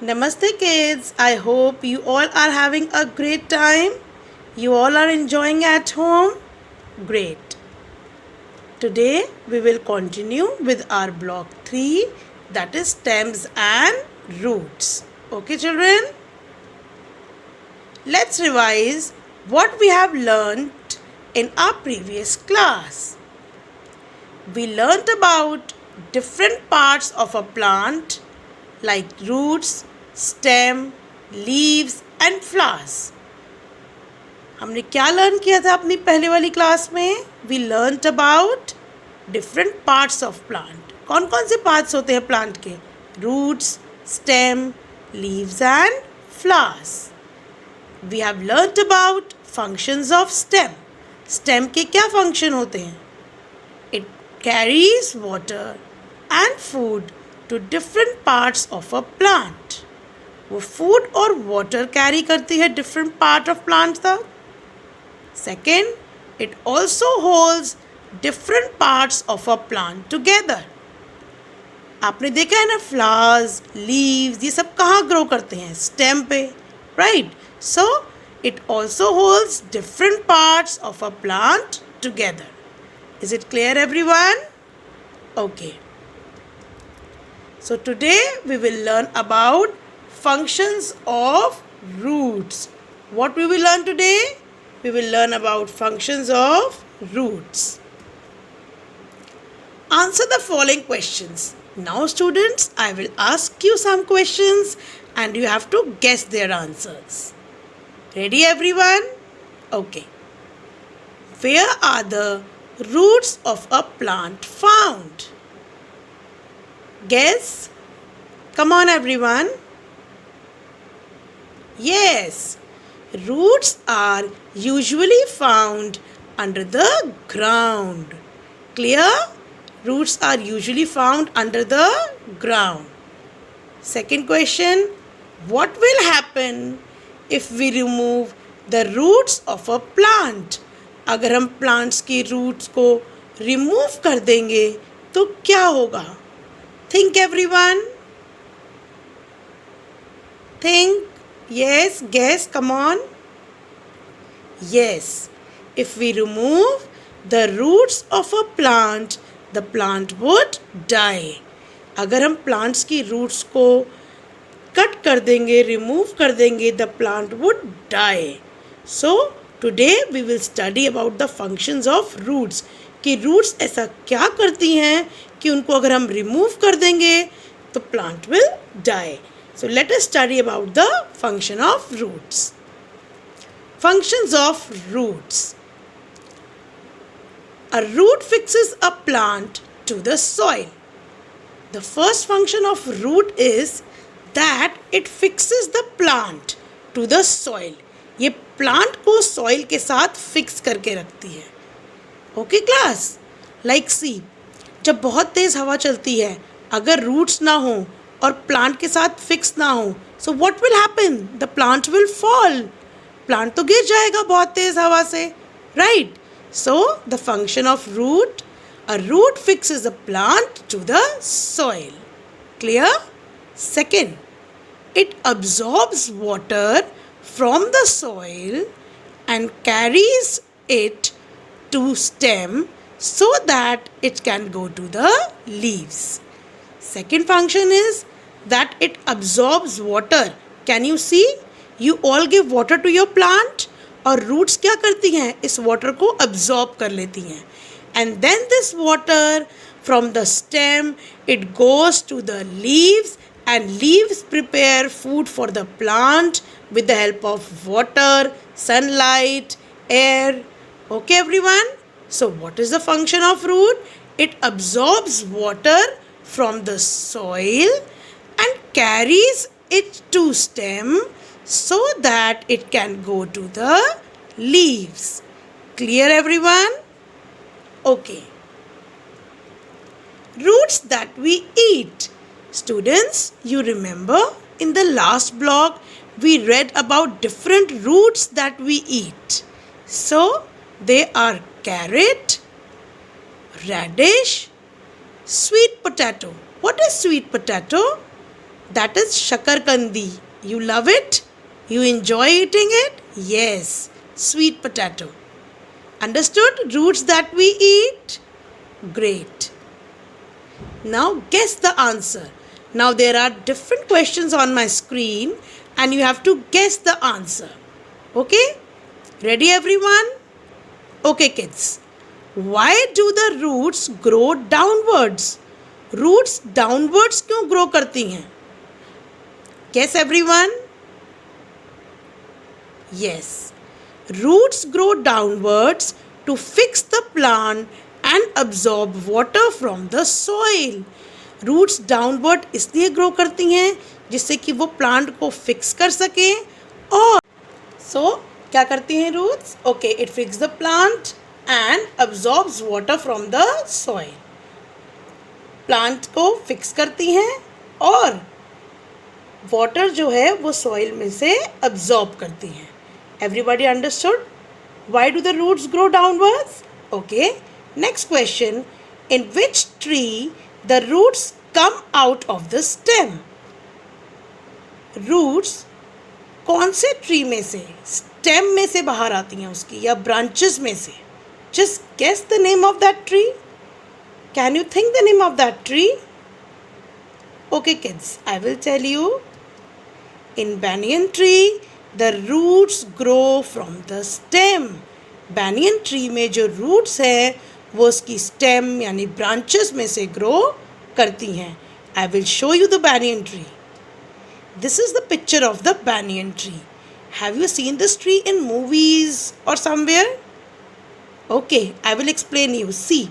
Namaste kids. I hope you all are having a great time. You all are enjoying at home. Great. Today we will continue with our block 3, that is stems and roots. Okay children? Let's revise what we have learnt in our previous class. We learnt about different parts of a plant like roots, stem, leaves and flowers. हमने क्या learn किया था अपनी पहले वाली class में? We learned about different parts of plant. कौन कौन से पार्ट्स होते हैं प्लांट के? Roots, stem, leaves and flowers. We have learned about functions of stem. Stem के क्या फंक्शन होते हैं? It carries water and food to different parts of a plant. वो फूड और वाटर कैरी करती है डिफरेंट पार्ट ऑफ प्लांट तक. Second, it also holds different parts of a plant together. आपने देखा है ना flowers, leaves ये सब कहाँ grow करते हैं? Stem पे, right? So it also holds different parts of a plant together. Is it clear everyone? Okay. So today we will learn about functions of roots. What we will learn today? We will learn about functions of roots. Answer the following questions. Now students, I will ask you some questions and you have to guess their answers. Ready everyone? Okay. Where are the roots of a plant found? Guess. Come on everyone. Yes. Roots are usually found under the ground. Clear? Roots are usually found under the ground. Second question. What will happen if we remove the roots of a plant? अगर हम plants की roots को remove कर देंगे तो क्या होगा? Think everyone. Think. Yes, guess, come on. Yes, if we remove the roots of a plant, the plant would die. अगर हम plants की roots को cut कर देंगे, remove कर देंगे, the plant would die. So, today we will study about the functions of roots. कि roots ऐसा क्या करती हैं कि उनको अगर हम remove कर देंगे तो plant will die. So let us study about the function of roots. Functions of roots. A root fixes a plant to the soil. The first function of root is that it fixes the plant to the soil. ये plant को soil के साथ fix करके रखती है. Okay class? Like see, जब बहुत तेज हवा चलती है, अगर roots ना हो और प्लांट के साथ फिक्स ना हो, so what will happen? The plant will fall. Plant तो गिर जाएगा बहुत तेज हवा से, right? So the function of root, a root fixes a plant to the soil. Clear? Second, it absorbs water from the soil and carries it to stem so that it can go to the leaves. Second function is that it absorbs water. Can you see? You all give water to your plant और roots क्या करती हैं? इस water को absorb कर लेती हैं. And then this water from the stem, it goes to the leaves and leaves prepare food for the plant with the help of water, sunlight, air. Okay everyone? So what is the function of root? It absorbs water from the soil and carries it to stem so that it can go to the leaves. Clear everyone? Okay. Roots that we eat. Students, you remember in the last block we read about different roots that we eat. So they are carrot, radish, sweet potato. What is sweet potato? That is shakarkandi. You love it? You enjoy eating it? Yes, sweet potato. Understood? Roots that we eat? Great. Now guess the answer. Now there are different questions on my screen and you have to guess the answer. Okay? Ready everyone? Okay kids. Why do the roots grow downwards? Roots downwards क्यों grow करती हैं? Guess everyone? Yes. Roots grow downwards to fix the plant and absorb water from the soil. Roots downward इसलिए grow करती हैं जिससे कि वो plant को fix कर सकें और क्या करती हैं roots? Okay, it fixes the plant and absorbs water from the soil. Plant को fix करती हैं और water जो है वो soil में से absorb करती हैं. Everybody understood? Why do the roots grow downwards? Okay. Next question. In which tree the roots come out of the stem? Roots कौन से ट्री में से स्टेम में से बाहर आती हैं उसकी या ब्रांचेस में से? Just guess the name of that tree. Can you think the name of that tree? Okay kids, I will tell you. In banyan tree, the roots grow from the stem. Banyan tree में जो roots हैं वो उसकी stem यानी branches में से grow करती हैं. I will show you the banyan tree. This is the picture of the banyan tree. Have you seen this tree in movies or somewhere? Okay, I will explain you. See,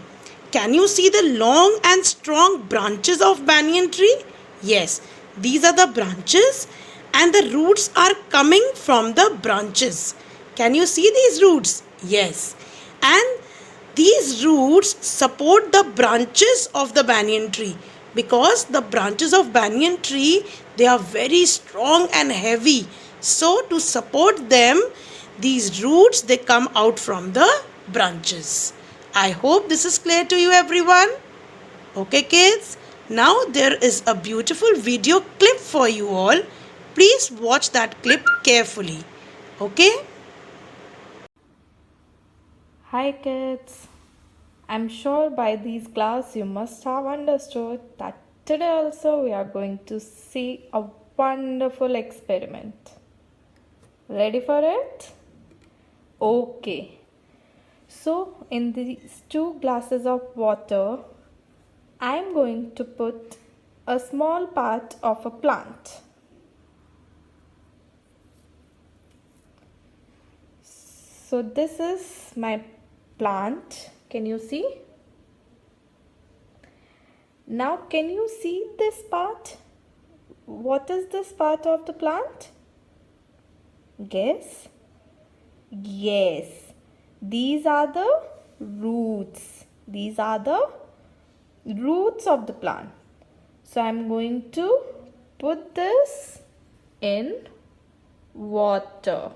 can you see the long and strong branches of banyan tree? Yes, these are the branches and the roots are coming from the branches. Can you see these roots? Yes. And these roots support the branches of the banyan tree because the branches of banyan tree, they are very strong and heavy. So to support them, these roots, they come out from the branches. I hope this is clear to you everyone. Okay kids, now there is a beautiful video clip for you all. Please watch that clip carefully. Okay? Hi kids. I'm sure by these class you must have understood that today also we are going to see a wonderful experiment. Ready for it? Okay. So in these 2 glasses of water, I'm going to put a small part of a plant. So this is my plant. Can you see? Now can you see this part? What is this part of the plant? Guess? Yes. These are the roots. These are the roots of the plant. So I'm going to put this in water.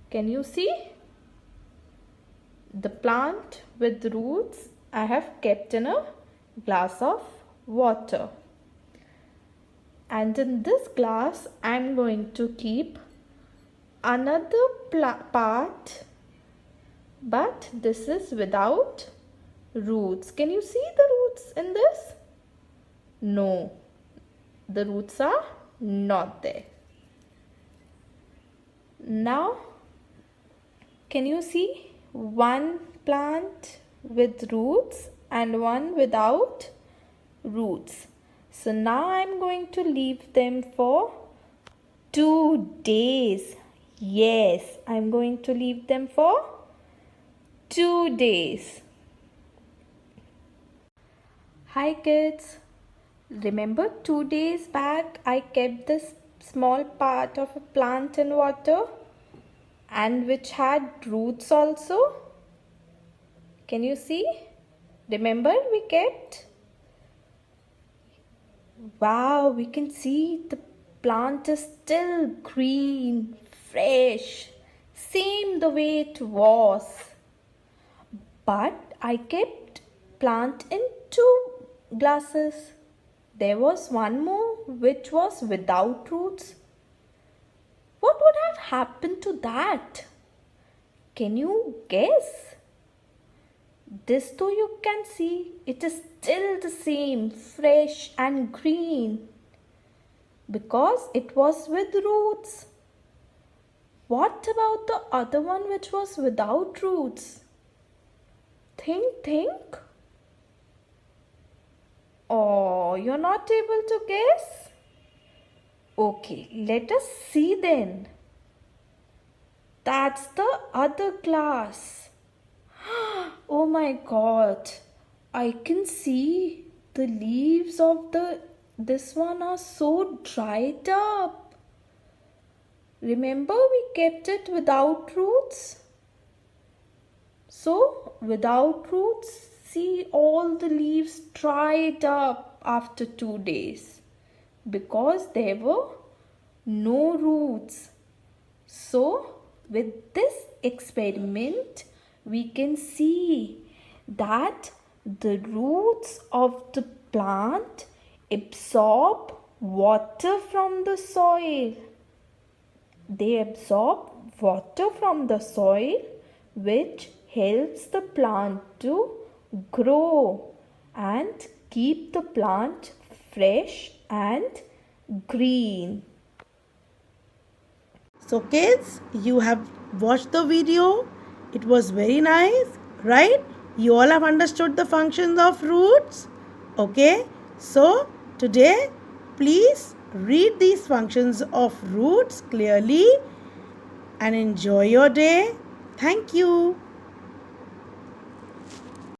Can you see? The plant with roots I have kept in a glass of water. And in this glass I am going to keep another part, but this is without roots. Can you see the roots in this? No, the roots are not there. Now can you see one plant with roots and one without roots? So now I'm going to leave them for 2 days. Yes, I'm going to leave them for 2 days. Hi kids. Remember 2 days back I kept this small part of a plant in water and which had roots also? Can you see? Remember we kept? Wow, we can see the plant is still green, fresh, same the way it was. But I kept plant in 2 glasses. there was one more which was without roots. What would have happened to that? Can you guess? This though you can see, it is still the same, fresh and green, because it was with roots. What about the other one which was without roots? Think. Oh, you're not able to guess? Okay, let us see then. That's the other glass. Oh my god, I can see the leaves of this one are so dried up. Remember we kept it without roots? So without roots, see all the leaves dried up after 2 days because there were no roots. So with this experiment, we can see that the roots of the plant absorb water from the soil. They absorb water from the soil, which helps the plant to grow and keep the plant fresh and green. So kids, you have watched the video. It was very nice, right? You all have understood the functions of roots. Okay, so today please read these functions of roots clearly and enjoy your day. Thank you.